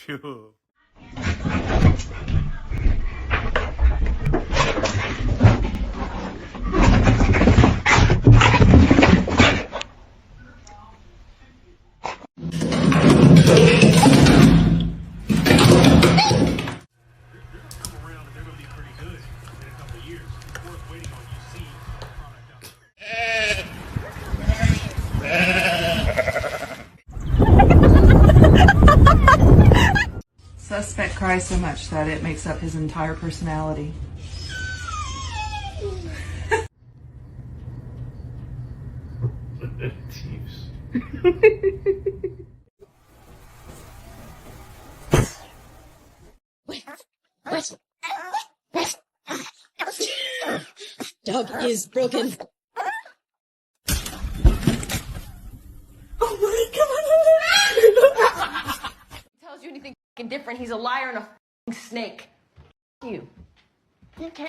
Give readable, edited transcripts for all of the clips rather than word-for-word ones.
Phew. Suspect cries so much that it makes up his entire personality. Dog is broken. Oh my god! Tells you anything different, he's a liar and a snake. You. Okay.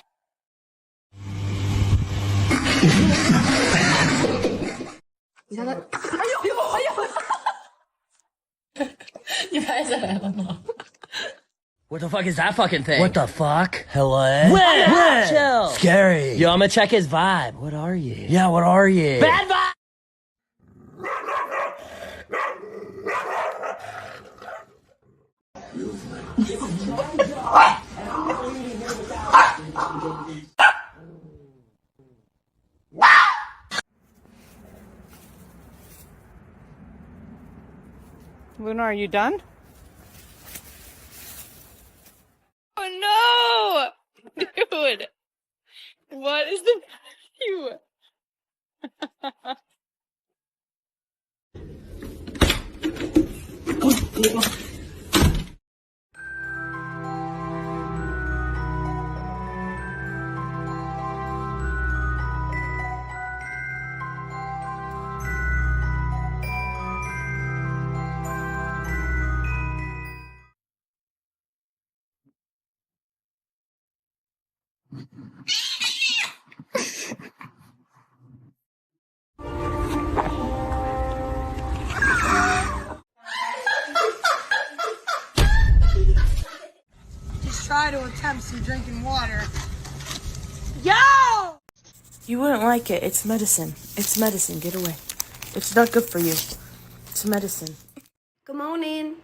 What the fuck is that fucking thing? What the fuck? Hello? When? Chill. Scary. Yo, I'm gonna check his vibe. What are you? Yeah, what are you? Bad vibe! Luna, are you done? Oh no! Dude! What is the value? Just try to attempt some drinking water. Yo! You wouldn't like it. It's medicine. It's medicine. Get away. It's not good for you. It's medicine. Come on in.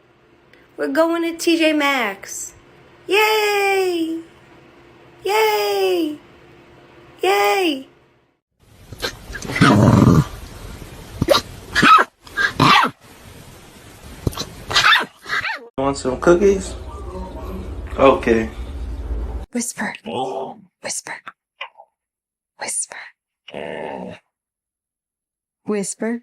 We're going to TJ Maxx. Yay! Yay! Yay! Want some cookies? Okay. Whisper. Whisper. Whisper. Whisper.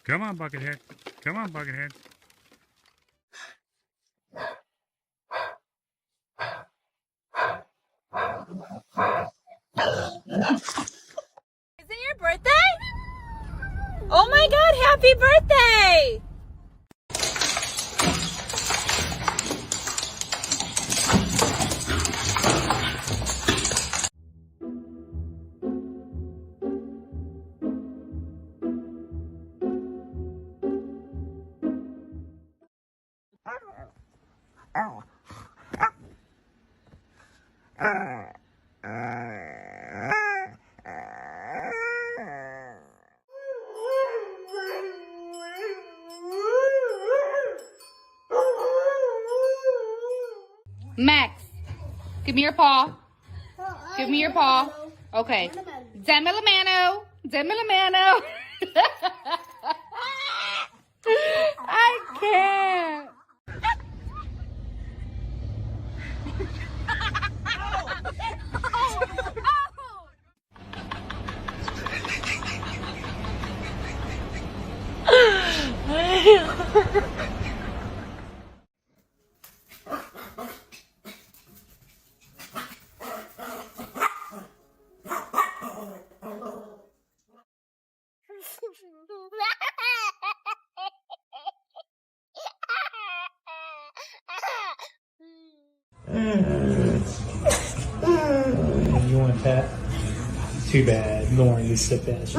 Come on, Buckethead. Come on, Buckethead. Is it your birthday? Oh my god, happy birthday! Max, give me your paw. Give me your paw. Okay. Zamilamano. Zamilamano. I can't. You want a pet? Too bad. Lauren is so fast.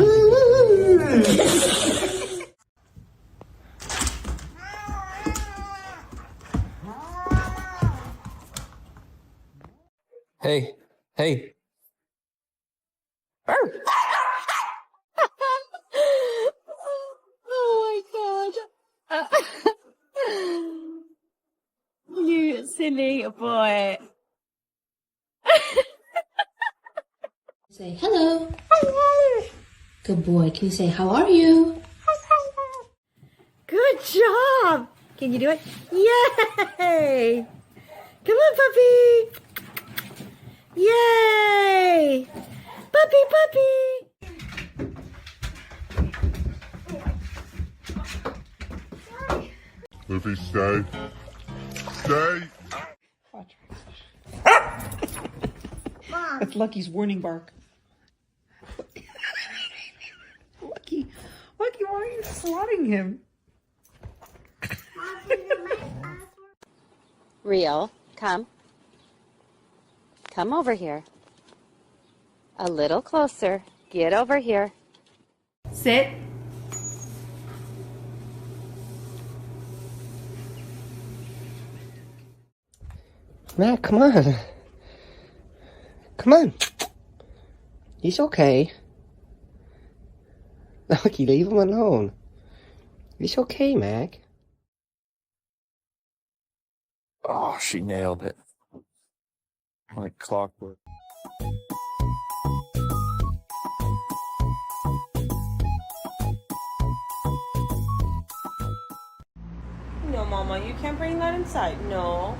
Hey, hey. Oh my god. You silly boy. Say hello. Good boy. Can you say how are you? Good job. Can you do it? Yay! Come on, puppy. Yay! Puppy, puppy. Luffy, stay. Stay. That's Lucky's warning bark. Lucky, why are you swatting him? Real, come. Come over here. A little closer. Get over here. Sit. Matt, come on. Come on. He's okay. Lucky, leave him alone. He's okay, Mac. Oh, she nailed it. Like clockwork. No, Mama, you can't bring that inside. No.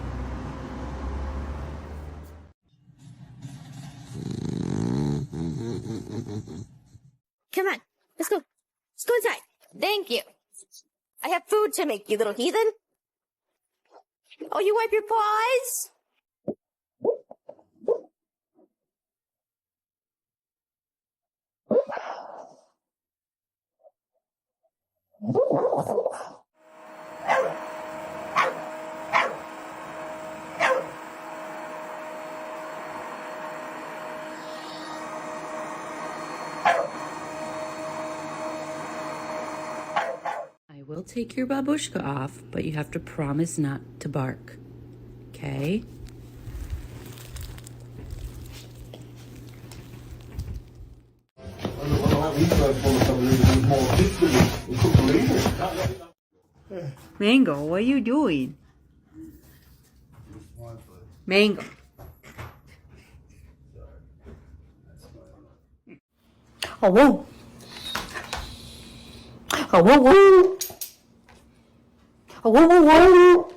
Come on. Let's go. Let's go inside. Thank you. I have food to make, you little heathen. Oh, you wipe your paws? I will take your babushka off, but you have to promise not to bark. Okay? Mango, what are you doing? Mango. Oh, whoa. Oh, whoa, whoa. Oh, whoa, whoa, whoa.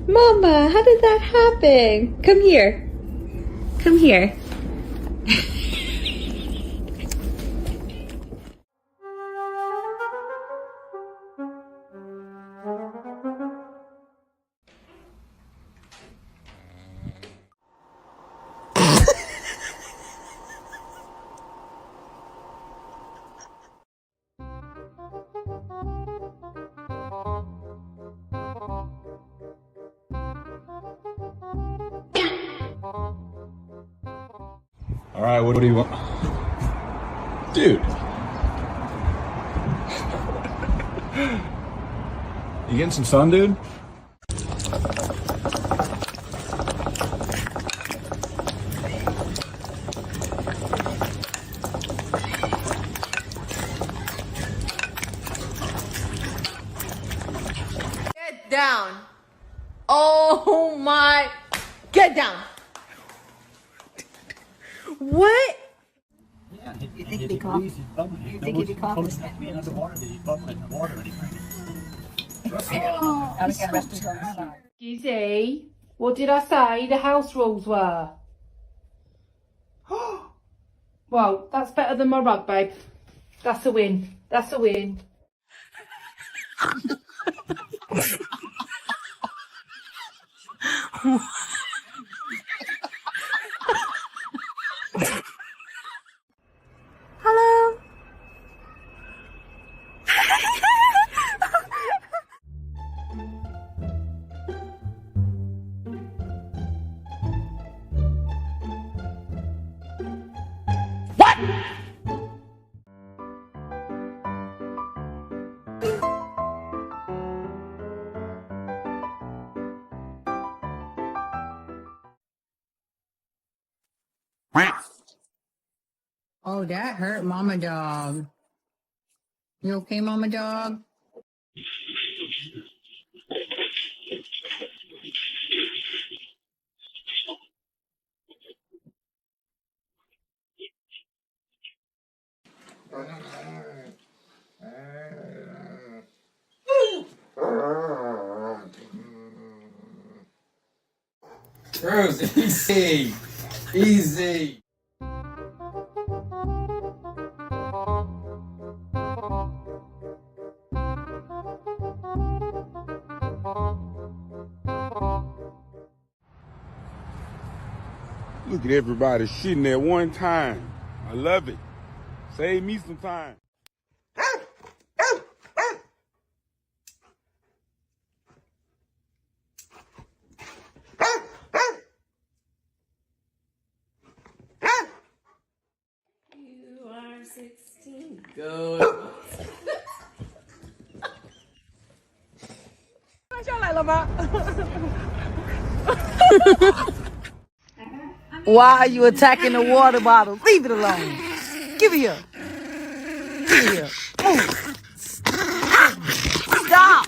Mama, how did that happen? Come here. Come here. All right, what do you want? Dude. You getting some sun, dude? Get down. Oh my. Get down. What? You think it'd be cough? You think it'd be cough? Gizzy, what did I say the house rules were? Well, that's better than my rug, babe. That's a win. That's a win. Hello? Oh, that hurt Mama Dog. You okay, Mama Dog? Bruce, easy. Easy. Look at everybody shitting at one time. I love it. Save me some time. You are 16. Go. 下来了吗 Why are you attacking the water bottle? Leave it alone. Give it here. Give it here. Move. Stop.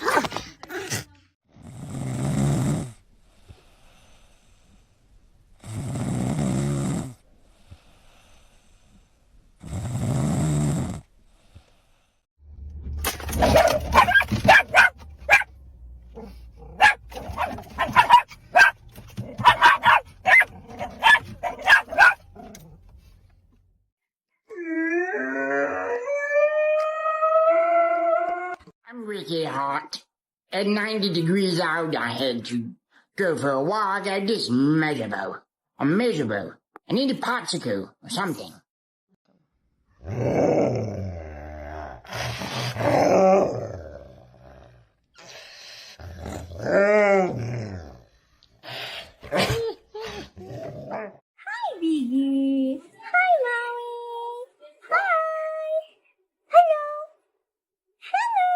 I'm really hot. At 90 degrees out, I had to go for a walk. I'm just miserable. I'm miserable. I need a popsicle or something. Hi, Beagle. Hi, Mommy. Hi. Hello. Hello.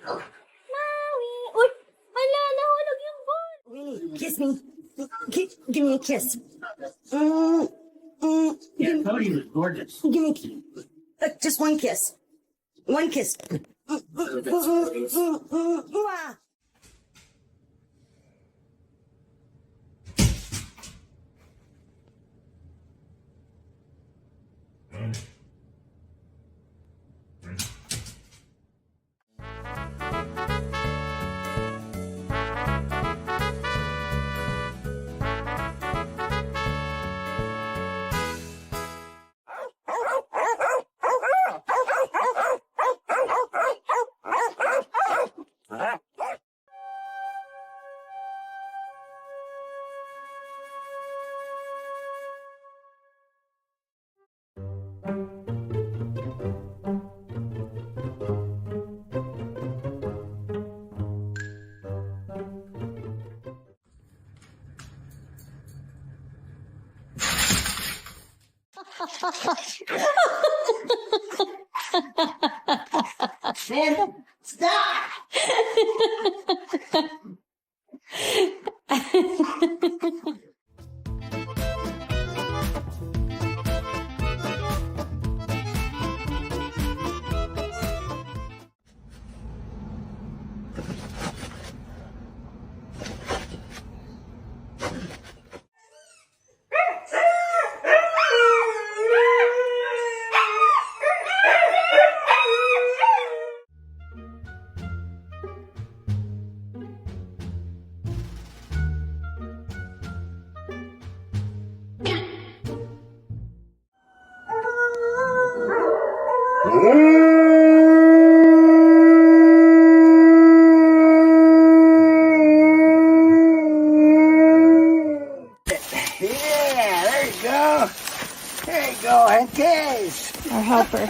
Hi. Mommy. Uy, hala, nahulog yung ball. Winnie, kiss me. Give me a kiss. Yeah, Cody was gorgeous. Give me just one kiss. One kiss. Mwah. Man, stop! Our helper.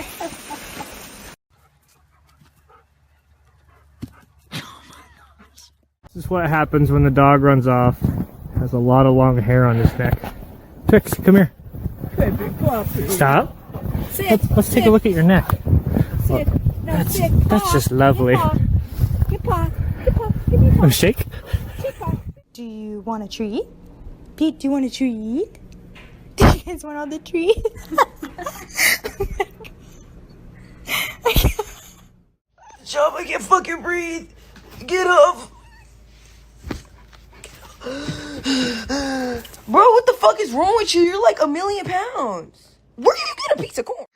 This is what happens when the dog runs off. Has a lot of long hair on his neck. Twix, come here. Baby puppy. Stop. Sit. Let's take a look at your neck. Sit. No, sit. That's just lovely. Give paw. Give paw. Give me paw. Oh, shake. Do you want a treat? Pete, do you want a treat? Do you guys want all the treats? Job, I can't fucking breathe. Get up. Bro, what the fuck is wrong with you? You're like 1,000,000 pounds. Where did you get a piece of corn?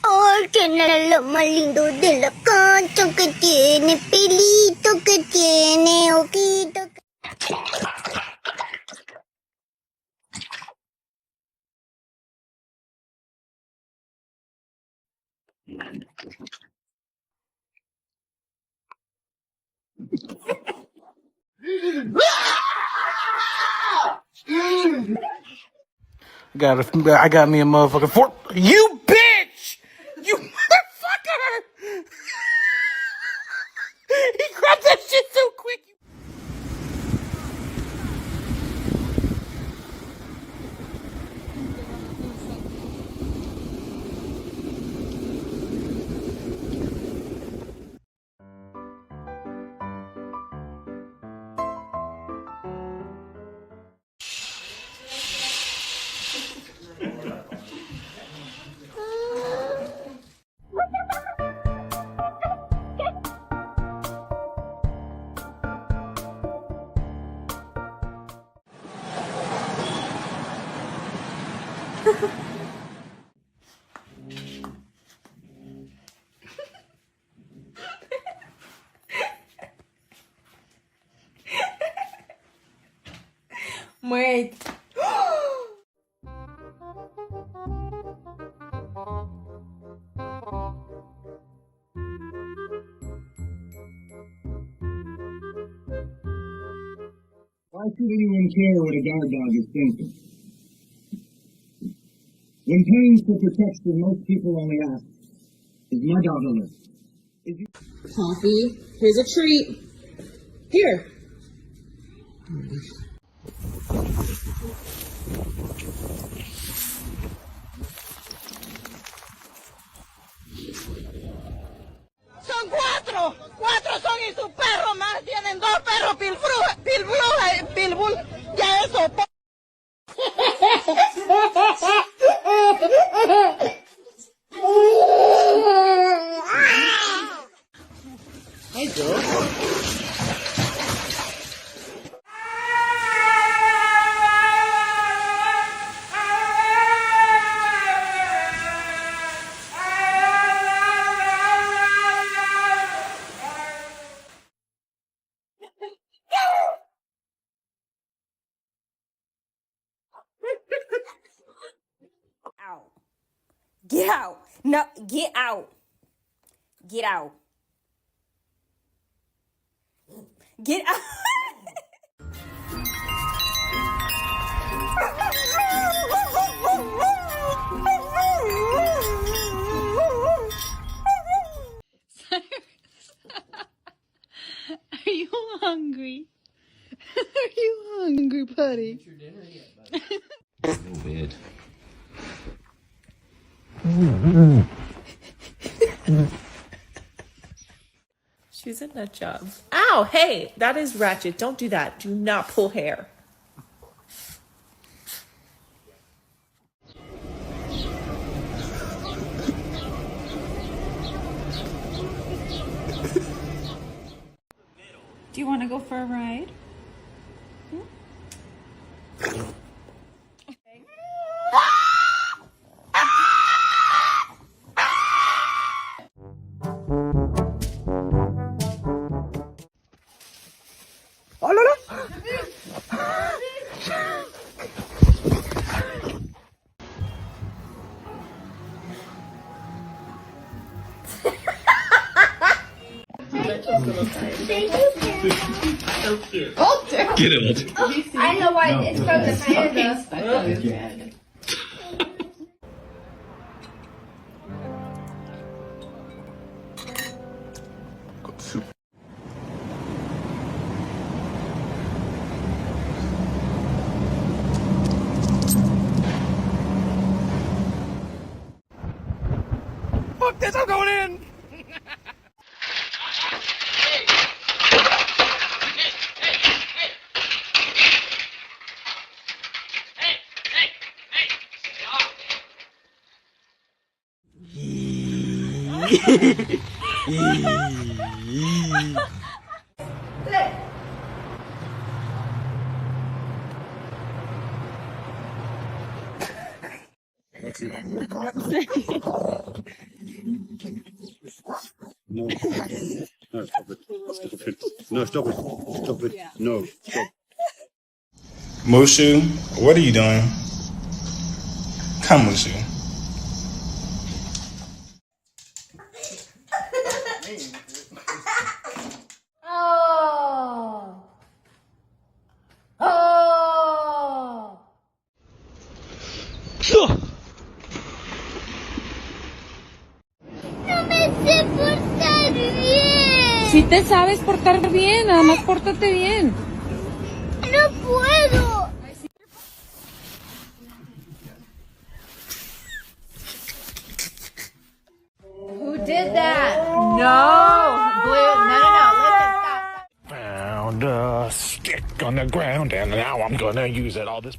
Oh, tiene lo más lindo de la cancha que tiene pelito que tiene ojito. I got me a motherfucking fork. You bitch! You motherfucker! He grabbed that shit so quick. Wait. Why should anyone care what a guard dog is thinking? When paying for protection, most people only ask, is my dog alert? Coffee. Here's a treat. Here. Son cuatro. Cuatro son y su perro más. Tienen dos perros pilbull. Ya eso. Hey, girl. Out. Get out. No, get out. Get out. Get out. Are you hungry? Are you hungry, buddy? Weird. She's a nut job. Ow, hey, that is ratchet. Don't do that. Do not pull hair. Do you want to go for a ride? Oh, no, no. So cute. Get it. I know why it's from the fire. this, I'm going in! No. No, stop it. Stop it. No, stop it. Stop it. No, stop. Mushu, what are you doing? Come, Mushu. Oh. Oh. No me sé portar bien. Si te sabes portar bien, nada más pórtate bien. No puedo. Who did that? No. Blue. No. Listen, stop. Found a stick on the ground, and now I'm gonna use it all this.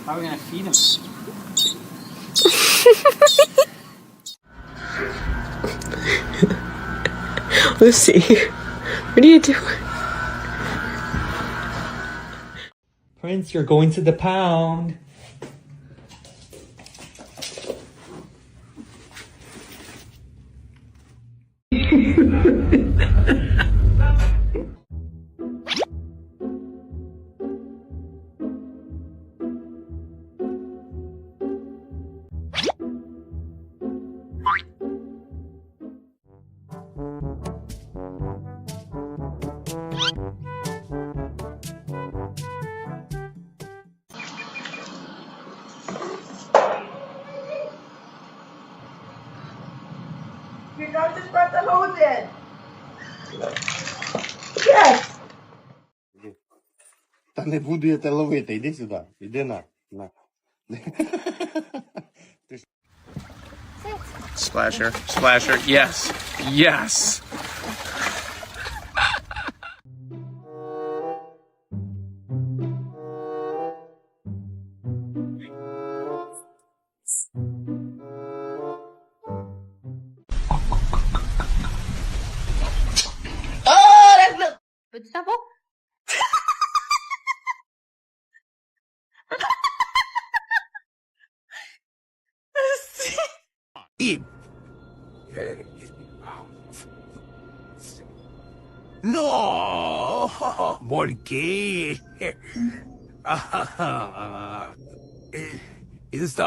How are we gonna feed him? Lucy, what are you doing? Prince, you're going to the pound. You got to spread the hose in. Yes. Та не буду я те ловити, іди сюди, іди на. Splasher, splasher, yes, yes. Oh, that's the Vegetable? Eat. No, ¿por qué? Is this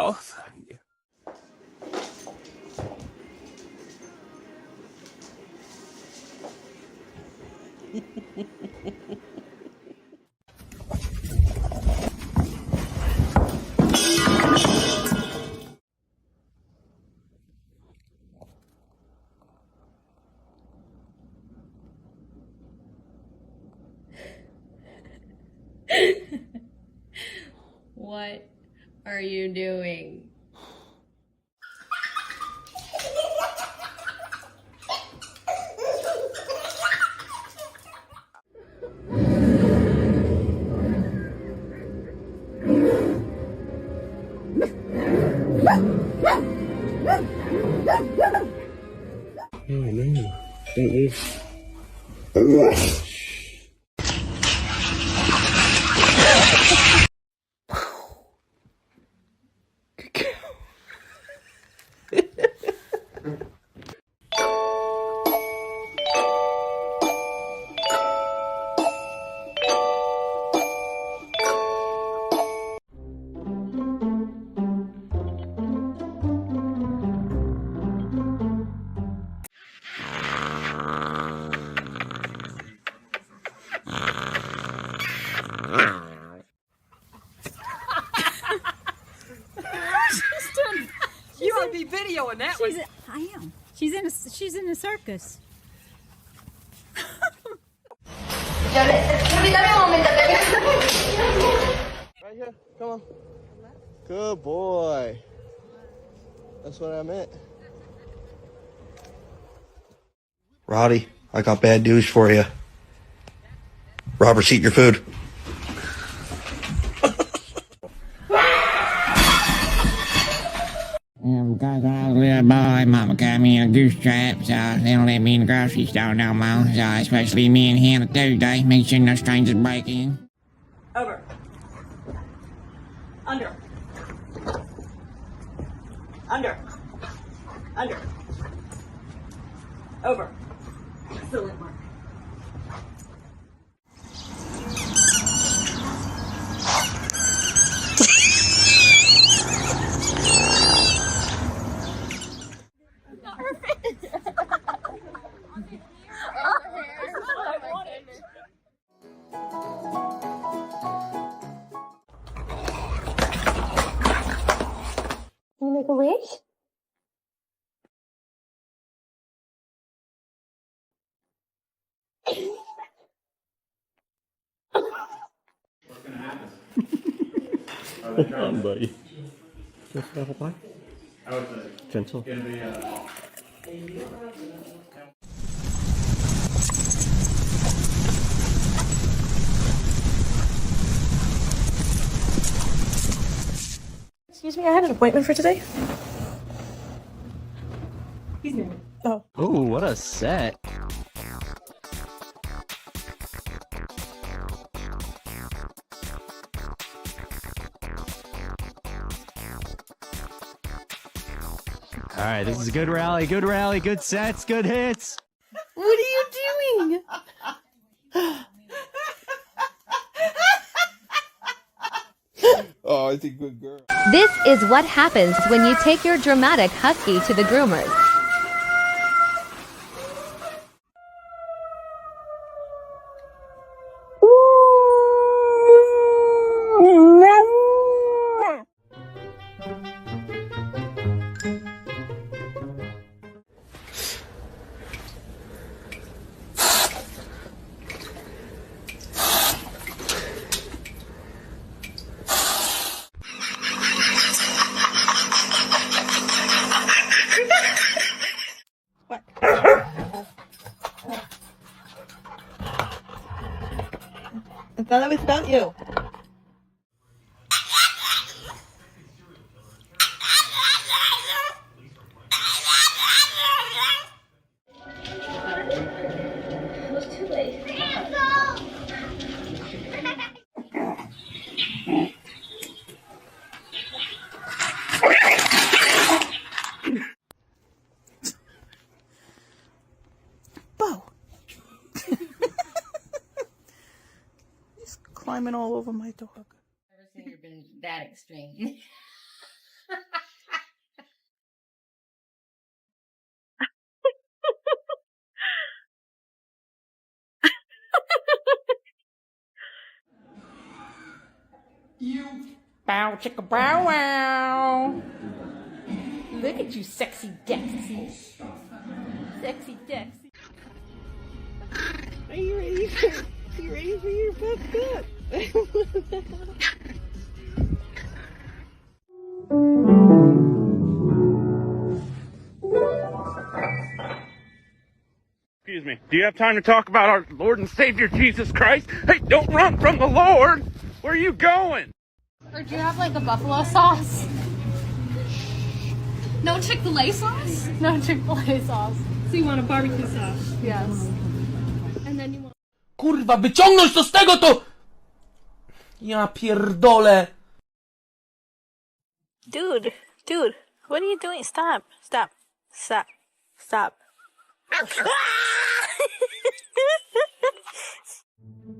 What are you doing? following that one. I am. She's in a circus. Right here, come on. Good boy. That's what I meant. Roddy, I got bad news for you. Robert's eating your food. Got a little boy, mama got me a goose trap, so they don't let me in the grocery store no more. So especially me and him on Tuesday, make sure no strangers break in. Over. Under. Under. Under. Over. Excellent work. Can you make a wish? Hold on, buddy. Just hold on. Gentle. Excuse me, I had an appointment for today. He's new. Oh. Ooh, what a set. All right, this is a good rally, good sets, good hits. What are you doing? Oh, it's a good girl. This is what happens when you take your dramatic husky to the groomers. I thought it was about you. It was too late. Bo. He's climbing all over my dog. Never seen her been that extreme. Bow chicka bow wow. Look at you, sexy Dexy. Sexy Dexy. Are you ready for your first cup? Excuse me. Do you have time to talk about our Lord and Savior Jesus Christ? Hey, don't run from the Lord. Where are you going? Or do you have like a buffalo sauce? No Chick-fil-A sauce? No Chick-fil-A sauce. So you want a barbecue sauce? Yes. And then you want... Kurwa, wyciągnąć to z tego to! Ja pierdolę! Dude, what are you doing? Stop.